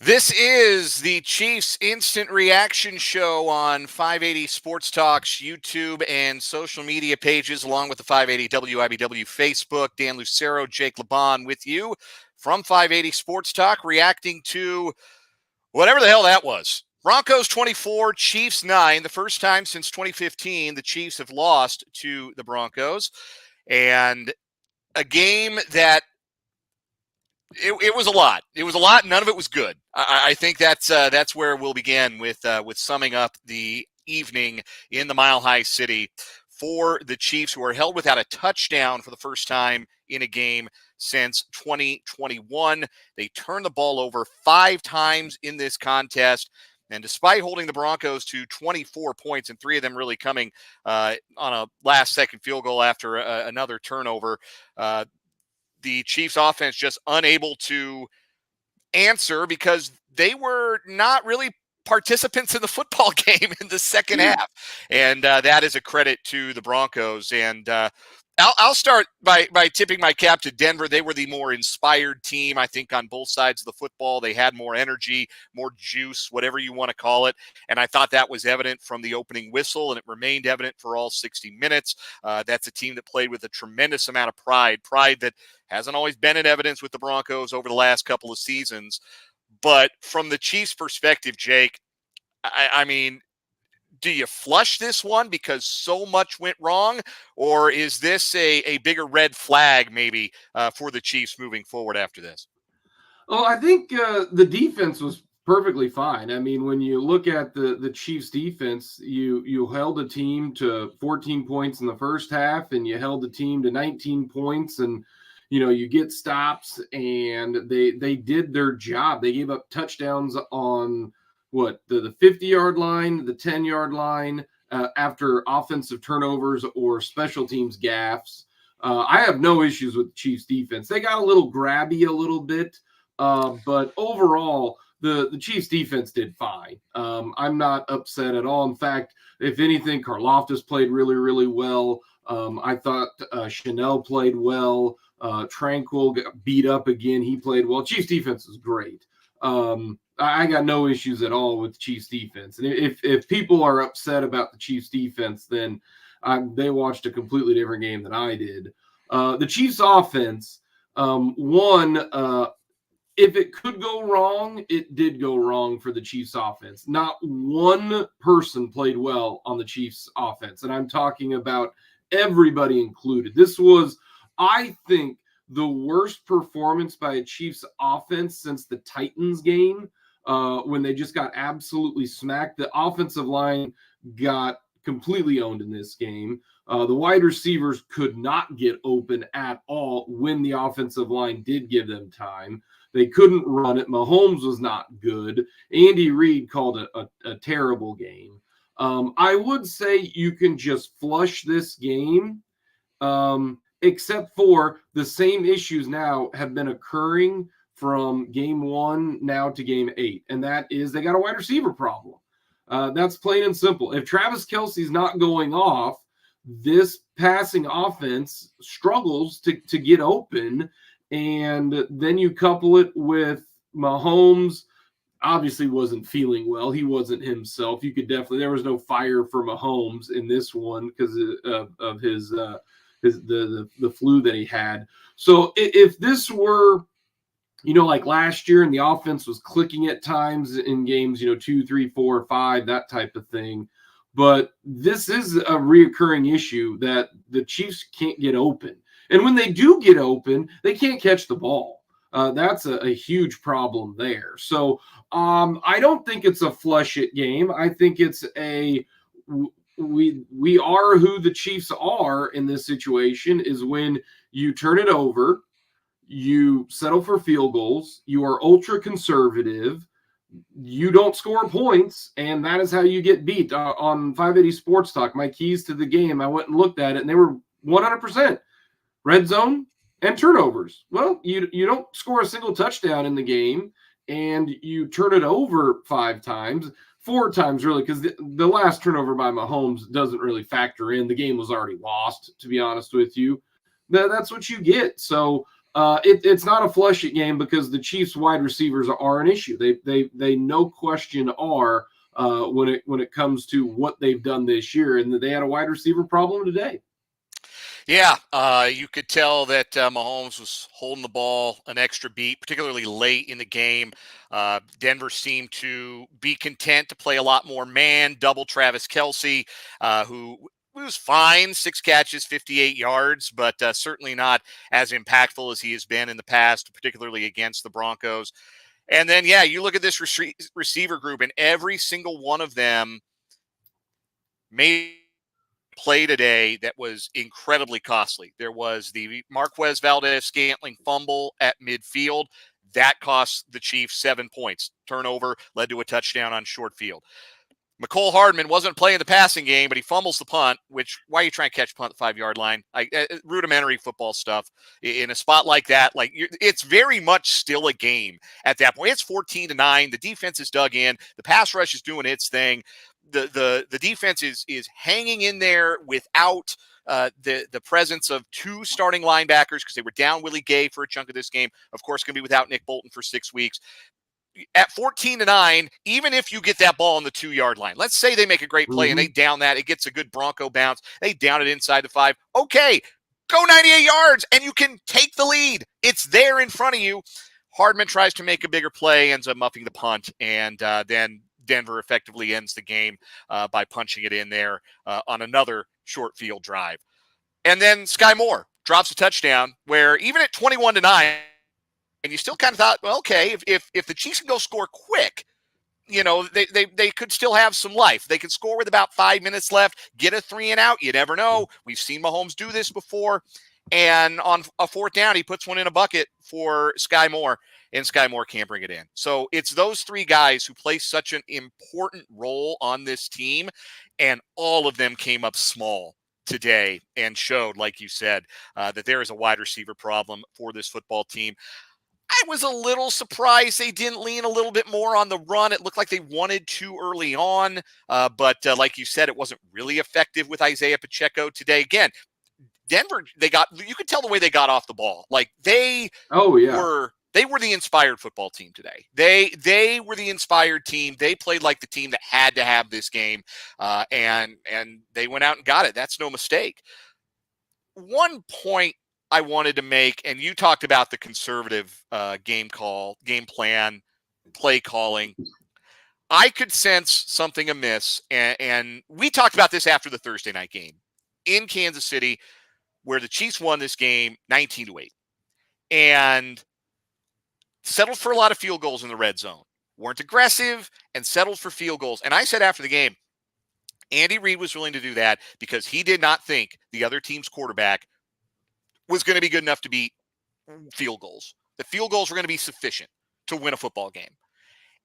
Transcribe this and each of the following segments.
This is the Chiefs Instant Reaction Show on 580 Sports Talk's YouTube and social media pages, along with the 580 WIBW Facebook. Dan Lucero, Jake Lebahn with you from 580 Sports Talk, reacting to whatever the hell that was. Broncos 24, Chiefs 9. The first time since 2015 the Chiefs have lost to the Broncos. And a game that it was a lot. It was a lot. None of it was good. I think that's where we'll begin with summing up the evening in the Mile High City for the Chiefs, who are held without a touchdown for the first time in a game since 2021. They turned the ball over 5 times in this contest. And despite holding the Broncos to 24 points, and 3 of them really coming on a last-second field goal after another turnover, the Chiefs offense just unable to answer because they were not really participants in the football game in the second half. And that is a credit to the Broncos. And I'll start by tipping my cap to Denver. They were the more inspired team, I think, on both sides of the football. They had more energy, more juice, whatever you want to call it. And I thought that was evident from the opening whistle, and it remained evident for all 60 minutes. That's a team that played with a tremendous amount of pride that hasn't always been in evidence with the Broncos over the last couple of seasons. But from the Chiefs' perspective, Jake, I mean, do you flush this one because so much went wrong, or is this a bigger red flag maybe for the Chiefs moving forward after this? Oh, I think the defense was perfectly fine. I mean, when you look at the Chiefs defense, you held a team to 14 points in the first half, and you held the team to 19 points, and you get stops, and they did their job. They gave up touchdowns on the 50-yard line, the 10-yard line, after offensive turnovers or special teams gaffes. I have no issues with the Chiefs defense. They got a little grabby a little bit, but overall, the Chiefs defense did fine. I'm not upset at all. In fact, if anything, Karlaftis played really, really well. I thought Chanel played well. Tranquil got beat up again. He played well. Chiefs defense is great. I got no issues at all with Chiefs defense. And if people are upset about the Chiefs defense, then they watched a completely different game than I did. The Chiefs offense, if it could go wrong, it did go wrong for the Chiefs offense. Not one person played well on the Chiefs offense. And I'm talking about everybody included. This was, I think, the worst performance by a Chiefs offense since the Titans game, when they just got absolutely smacked. The offensive line got completely owned in this game. The wide receivers could not get open at all when the offensive line did give them time. They couldn't run it. Mahomes was not good. Andy Reid called a terrible game. I would say you can just flush this game, except for the same issues now have been occurring from game 1 now to game 8, and that is they got a wide receiver problem. That's plain and simple. If Travis Kelce's not going off, this passing offense struggles to get open, and then you couple it with Mahomes obviously wasn't feeling well. He wasn't himself. You could definitely, there was no fire for Mahomes in this one because of his the flu that he had. So if this were, like last year, and the offense was clicking at times in games, 2, 3, 4, 5, that type of thing. But this is a reoccurring issue that the Chiefs can't get open. And when they do get open, they can't catch the ball. That's a huge problem there. So I don't think it's a flush it game. I think it's we are who the Chiefs are in this situation, is when you turn it over, you settle for field goals, you are ultra conservative, you don't score points, and that is how you get beat. On 580 Sports Talk, my keys to the game, I went and looked at it, and they were 100% red zone and turnovers. Well, you don't score a single touchdown in the game, and you turn it over 5 times, 4 times really, because the last turnover by Mahomes doesn't really factor in. The game was already lost, to be honest with you. That's what you get. So It's not a flush it game because the Chiefs wide receivers are an issue. They no question are when it comes to what they've done this year, and they had a wide receiver problem today. Yeah, you could tell that Mahomes was holding the ball an extra beat, particularly late in the game. Denver seemed to be content to play a lot more man, double Travis Kelce, who was fine, 6 catches, 58 yards, but certainly not as impactful as he has been in the past, particularly against the Broncos. And then, yeah, you look at this receiver group, and every single one of them made play today that was incredibly costly. There was the Marquez Valdez-Scantling fumble at midfield. That cost the Chiefs 7 points. Turnover led to a touchdown on short field. McCole Hardman wasn't playing the passing game, but he fumbles the punt, which, why are you trying to catch a punt at the 5-yard line? Rudimentary football stuff. In a spot like that, it's very much still a game at that point. It's 14-9. The defense is dug in. The pass rush is doing its thing. The defense is hanging in there without the presence of 2 starting linebackers because they were down Willie Gay for a chunk of this game. Of course, going to be without Nick Bolton for 6 weeks. At 14-9, even if you get that ball on the 2-yard line, let's say they make a great play and they down that, it gets a good Bronco bounce, they down it inside the 5. Okay, go 98 yards and you can take the lead. It's there in front of you. Hardman tries to make a bigger play, ends up muffing the punt, and then Denver effectively ends the game by punching it in there on another short field drive. And then Sky Moore drops a touchdown where even at 21-9, and you still kind of thought, well, okay, if the Chiefs can go score quick, they could still have some life. They could score with about 5 minutes left, get a 3 and out. You never know. We've seen Mahomes do this before. And on a 4th down, he puts one in a bucket for Sky Moore, and Sky Moore can't bring it in. So it's those 3 guys who play such an important role on this team, and all of them came up small today and showed, like you said, that there is a wide receiver problem for this football team. I was a little surprised they didn't lean a little bit more on the run. It looked like they wanted to early on, but like you said, it wasn't really effective with Isaiah Pacheco today. Again, Denver, you could tell the way they got off the ball. Like they were the inspired football team today. They were the inspired team. They played like the team that had to have this game, and they went out and got it. That's no mistake. One point I wanted to make, and you talked about the conservative game plan, play calling. I could sense something amiss, and we talked about this after the Thursday night game in Kansas City, where the Chiefs won this game 19-8 and settled for a lot of field goals in the red zone. Weren't aggressive and settled for field goals. And I said after the game, Andy Reid was willing to do that because he did not think the other team's quarterback was going to be good enough to beat field goals. The field goals were going to be sufficient to win a football game.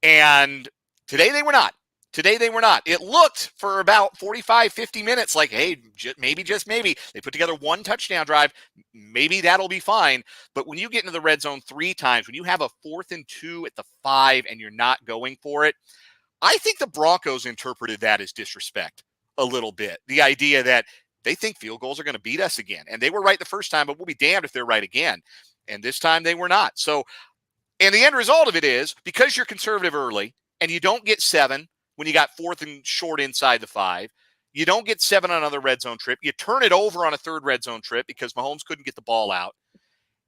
And today they were not. It looked for about 45, 50 minutes like, hey, just maybe. They put together 1 touchdown drive. Maybe that'll be fine. But when you get into the red zone 3 times, when you have a 4th and 2 at the 5 and you're not going for it, I think the Broncos interpreted that as disrespect a little bit. The idea that they think field goals are going to beat us again. And they were right the first time, but we'll be damned if they're right again. And this time they were not. So, and the end result of it is, because you're conservative early and you don't get 7 when you got 4th and short inside the 5, you don't get 7 on another red zone trip. You turn it over on a 3rd red zone trip because Mahomes couldn't get the ball out.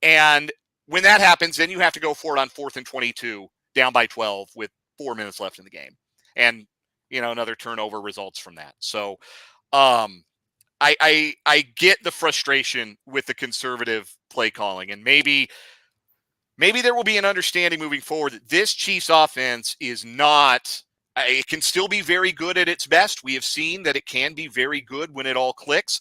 And when that happens, then you have to go for it on 4th and 22, down by 12 with 4 minutes left in the game. And, another turnover results from that. So, I get the frustration with the conservative play calling, and maybe there will be an understanding moving forward that this Chiefs offense is not. It can still be very good at its best. We have seen that it can be very good when it all clicks,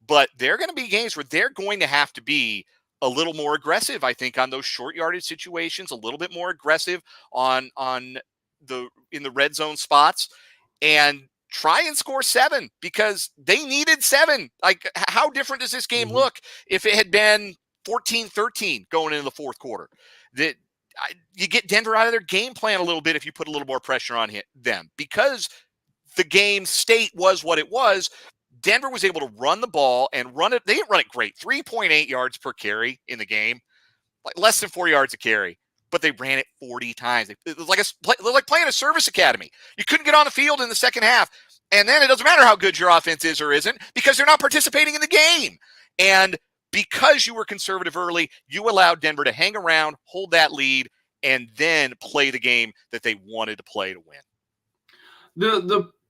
but there are going to be games where they're going to have to be a little more aggressive, I think, on those short yardage situations, a little bit more aggressive in the red zone spots, and try and score 7 because they needed 7. Like, how different does this game look if it had been 14-13 going into the 4th quarter? You get Denver out of their game plan a little bit if you put a little more pressure on them, because the game state was what it was. Denver was able to run the ball and run it. They didn't run it great. 3.8 yards per carry in the game. like less than 4 yards a carry, but they ran it 40 times. It was like playing a service academy. You couldn't get on the field in the second half. And then it doesn't matter how good your offense is or isn't because they're not participating in the game. And because you were conservative early, you allowed Denver to hang around, hold that lead, and then play the game that they wanted to play to win.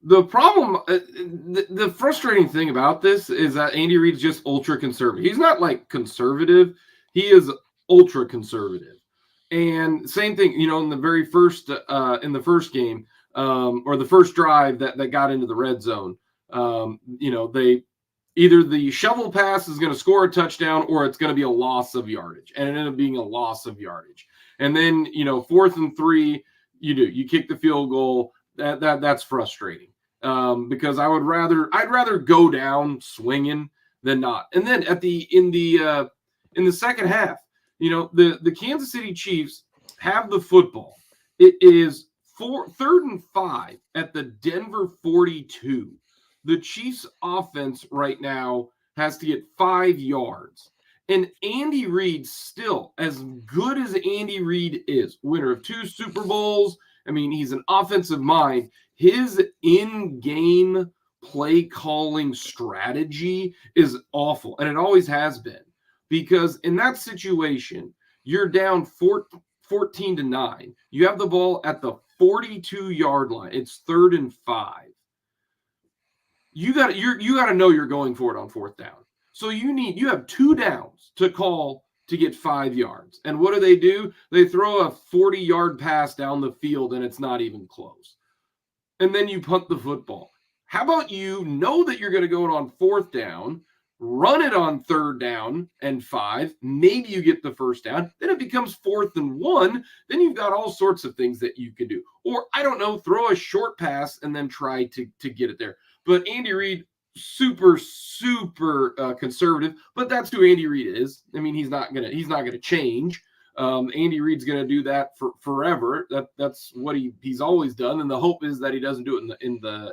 The problem, the frustrating thing about this is that Andy Reid's just ultra conservative. He's not like conservative. He is ultra conservative. And same thing, in the very first, in the first game, or the first drive that got into the red zone, they either the shovel pass is going to score a touchdown or it's going to be a loss of yardage. And it ended up being a loss of yardage. And then, 4th and 3, you kick the field goal. That's frustrating because I'd rather go down swinging than not. And then in the second half, the Kansas City Chiefs have the football. It is 3rd and 5 at the Denver 42. The Chiefs offense right now has to get 5 yards. And Andy Reid, still, as good as Andy Reid is, winner of 2 Super Bowls, I mean, he's an offensive mind. His in-game play calling strategy is awful, and it always has been. Because in that situation, you're down 14-9. You have the ball at the 42-yard line. It's 3rd and 5. You got to know you're going for it on 4th down. So you have 2 downs to call to get 5 yards. And what do? They throw a 40-yard pass down the field, and it's not even close. And then you punt the football. How about you know that you're going to go it on 4th down, run it on 3rd down and 5, maybe you get the 1st down, then it becomes 4th and 1, then you've got all sorts of things that you can do. Or, I don't know, throw a short pass and then try to get it there. But Andy Reid, super conservative, but that's who Andy Reid is. I mean, he's not gonna change. Andy Reid's gonna do that for forever. That's what he's always done, and the hope is that he doesn't do it in the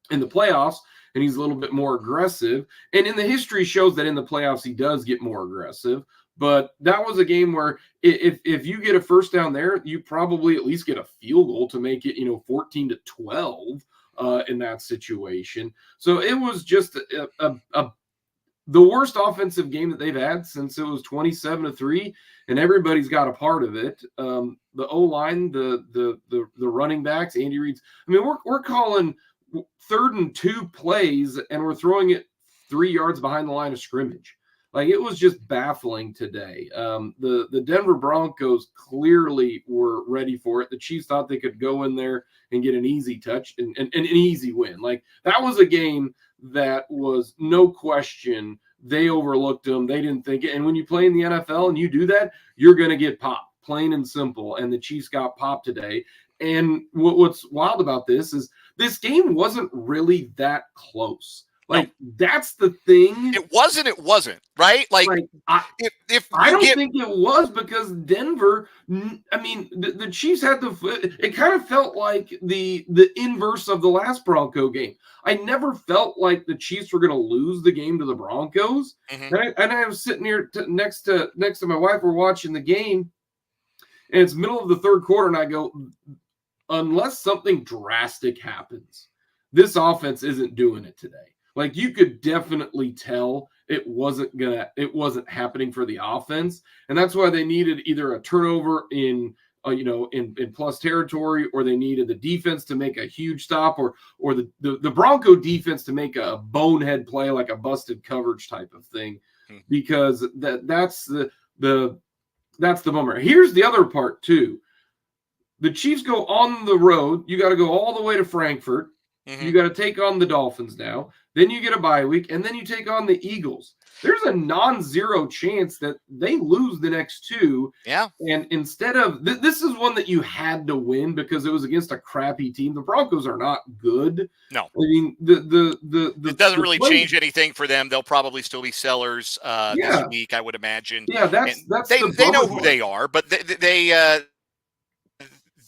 playoffs, and he's a little bit more aggressive. And in the history shows that in the playoffs he does get more aggressive. But that was a game where if you get a 1st down there, you probably at least get a field goal to make it 14-12. In that situation. So it was just the worst offensive game that they've had since it was 27-3, and everybody's got a part of it. The O-line, the running backs, Andy Reid's. I mean, we're calling 3rd and 2 plays, and we're throwing it 3 yards behind the line of scrimmage. Like, it was just baffling today. The Denver Broncos clearly were ready for it. The Chiefs thought they could go in there and get an easy touch and an easy win. Like, that was a game that was no question. They overlooked them. They didn't think it. And when you play in the NFL and you do that, you're going to get popped, plain and simple. And the Chiefs got popped today. And what's wild about this is this game wasn't really that close. Like, that's the thing. It wasn't, right? Like I don't think it was, because Denver, I mean, the Chiefs had it kind of felt like the inverse of the last Bronco game. I never felt like the Chiefs were going to lose the game to the Broncos. Mm-hmm. And I was sitting here next to my wife. We're watching the game, and it's middle of the 3rd quarter, and I go, unless something drastic happens, this offense isn't doing it today. Like, you could definitely tell it wasn't happening for the offense. And that's why they needed either a turnover in plus territory, or they needed the defense to make a huge stop, or the Bronco defense to make a bonehead play, like a busted coverage type of thing, because that's the bummer. Here's the other part too. The Chiefs go on the road. You got to go all the way to Frankfort. Mm-hmm. You got to take on the Dolphins now. Then you get a bye week, and then you take on the Eagles. There's a non-zero chance that they lose the next 2. Yeah. And instead of this is one that you had to win because it was against a crappy team. The Broncos are not good. No. I mean, it doesn't really change anything for them. They'll probably still be sellers this week, I would imagine. Yeah, that's they know who they are, but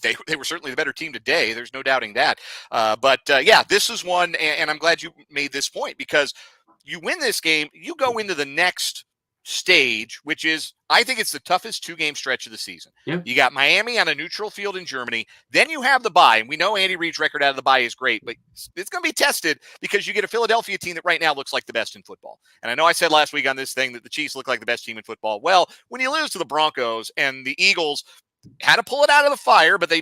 they were certainly the better team today. There's no doubting that. But this is one, and I'm glad you made this point, because you win this game, you go into the next stage, which is, I think it's the toughest 2-game stretch of the season. Yeah. You got Miami on a neutral field in Germany. Then you have the bye. And we know Andy Reid's record out of the bye is great, but it's going to be tested because you get a Philadelphia team that right now looks like the best in football. And I know I said last week on this thing that the Chiefs look like the best team in football. Well, when you lose to the Broncos and the Eagles had to pull it out of the fire, but they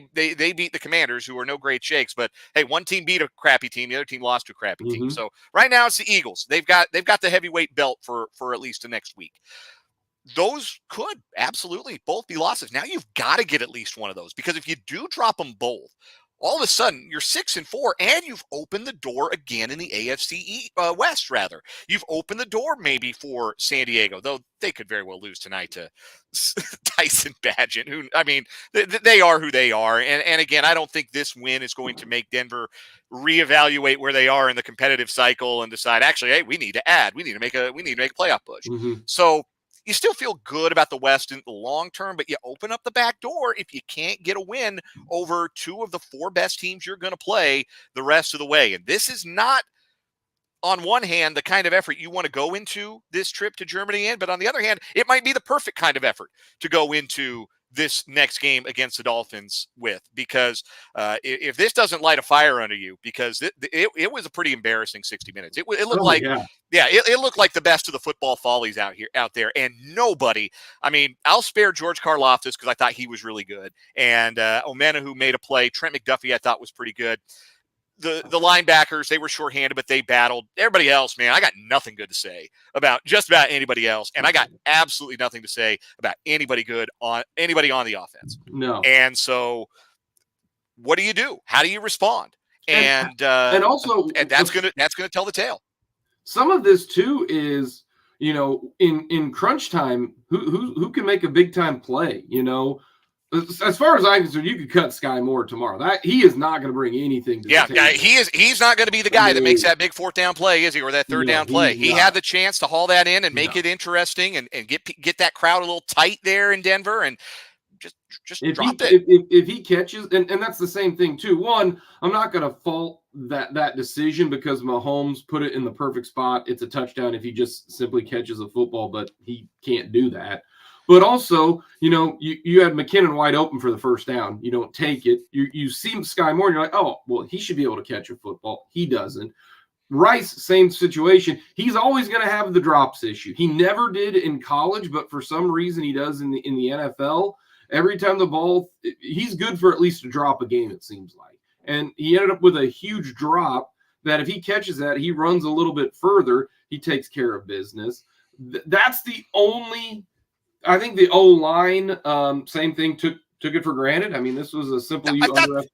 beat the Commanders, who are no great shakes. But hey, one team beat a crappy team, the other team lost to a crappy team. So right now it's the Eagles. They've got the heavyweight belt for at least the next week. Those could absolutely both be losses. Now you've got to get at least one of those, because if you do drop them both, all of a sudden you're 6-4, and you've opened the door again in the AFC West. Rather, you've opened the door maybe for San Diego, though they could very well lose tonight to Tyson Bagent. Who, I mean, they are who they are, and again, I don't think this win is going to make Denver reevaluate where they are in the competitive cycle and decide, actually, hey, we need to make a playoff push. So you still feel good about the West in the long term, but you open up the back door if you can't get a win over 2 of the 4 best teams you're going to play the rest of the way. And this is not, on one hand, the kind of effort you want to go into this trip to Germany in, but on the other hand, it might be the perfect kind of effort to go into this next game against the Dolphins with, because if this doesn't light a fire under you, because it was a pretty embarrassing 60 minutes. It looked it looked like the best of the football follies out there, and nobody. I mean, I'll spare George Karlaftis because I thought he was really good, and Omena, who made a play. Trent McDuffie I thought was pretty good. The linebackers, they were shorthanded, but they battled. Everybody else, man, I got nothing good to say about just about anybody else, and I got absolutely nothing to say about anybody on the offense. No. And so, what do you do? How do you respond? And also, that's gonna tell the tale. Some of this too is, in crunch time, who can make a big time play? As far as I'm concerned, you could cut Sky Moore tomorrow. That he is not going to bring anything to the table. Yeah, he's not going to be the guy that makes that big 4th down play, is he? Or that 3rd down play. He had the chance to haul that in and make it interesting and get that crowd a little tight there in Denver, and just drop it. If he catches, and that's the same thing too. One, I'm not going to fault that decision because Mahomes put it in the perfect spot. It's a touchdown if he just simply catches a football, but he can't do that. But also, you had McKinnon wide open for the 1st down. You don't take it. You see Sky Moore, and you're like, oh, well, he should be able to catch a football. He doesn't. Rice, same situation. He's always going to have the drops issue. He never did in college, but for some reason he does in the NFL. Every time the ball, he's good for at least a drop a game, it seems like. And he ended up with a huge drop that if he catches that, he runs a little bit further, he takes care of business. That's the only... I think the O-line, same thing, took it for granted. I mean, this was a simple.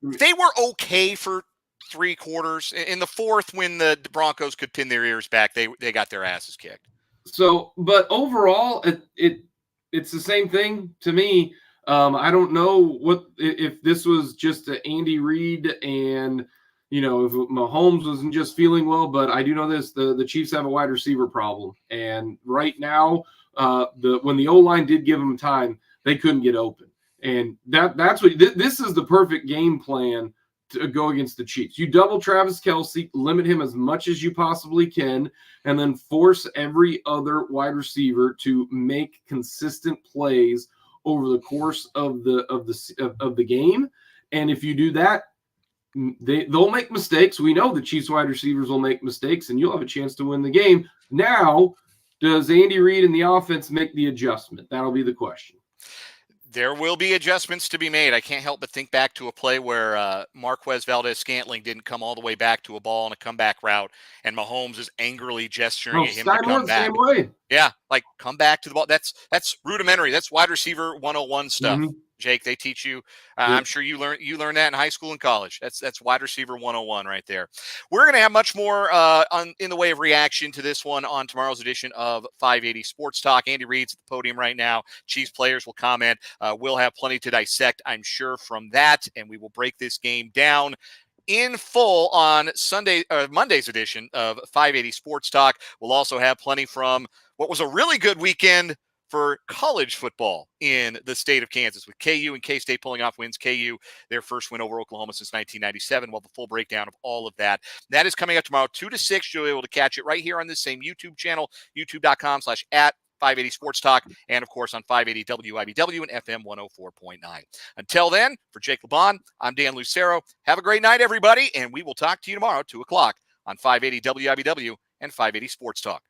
They were okay for 3 quarters. In the 4th, when the Broncos could pin their ears back, they got their asses kicked. So, but overall, it's the same thing to me. I don't know if this was just Andy Reid and if Mahomes wasn't just feeling well, but I do know this: the Chiefs have a wide receiver problem, and right now. When the O-line did give them time, they couldn't get open. And that's what this is the perfect game plan to go against the Chiefs. You double Travis Kelce, limit him as much as you possibly can, and then force every other wide receiver to make consistent plays over the course of the game. And if you do that, they'll make mistakes. We know the Chiefs wide receivers will make mistakes, and you'll have a chance to win the game. Now, does Andy Reid and the offense make the adjustment? That'll be the question. There will be adjustments to be made. I can't help but think back to a play where Marquez Valdez-Scantling didn't come all the way back to a ball on a comeback route, and Mahomes is angrily gesturing at him to come back. Same way. Yeah, like come back to the ball. That's rudimentary. That's wide receiver 101 stuff. Jake, they teach you. I'm sure you learned that in high school and college. That's wide receiver 101 right there. We're going to have much more in the way of reaction to this one on tomorrow's edition of 580 Sports Talk. Andy Reid's at the podium right now. Chiefs players will comment. We'll have plenty to dissect, I'm sure, from that, and we will break this game down in full on Monday's edition of 580 Sports Talk. We'll also have plenty from what was a really good weekend for college football in the state of Kansas, with KU and K-State pulling off wins. KU, their first win over Oklahoma since 1997. Well, the full breakdown of all of that. That is coming up tomorrow, 2 to 6. You'll be able to catch it right here on this same YouTube channel, youtube.com/@ 580 Sports Talk, and of course on 580 WIBW and FM 104.9. Until then, for Jake Lebahn, I'm Dan Lucero. Have a great night, everybody, and we will talk to you tomorrow at 2 o'clock on 580 WIBW and 580 Sports Talk.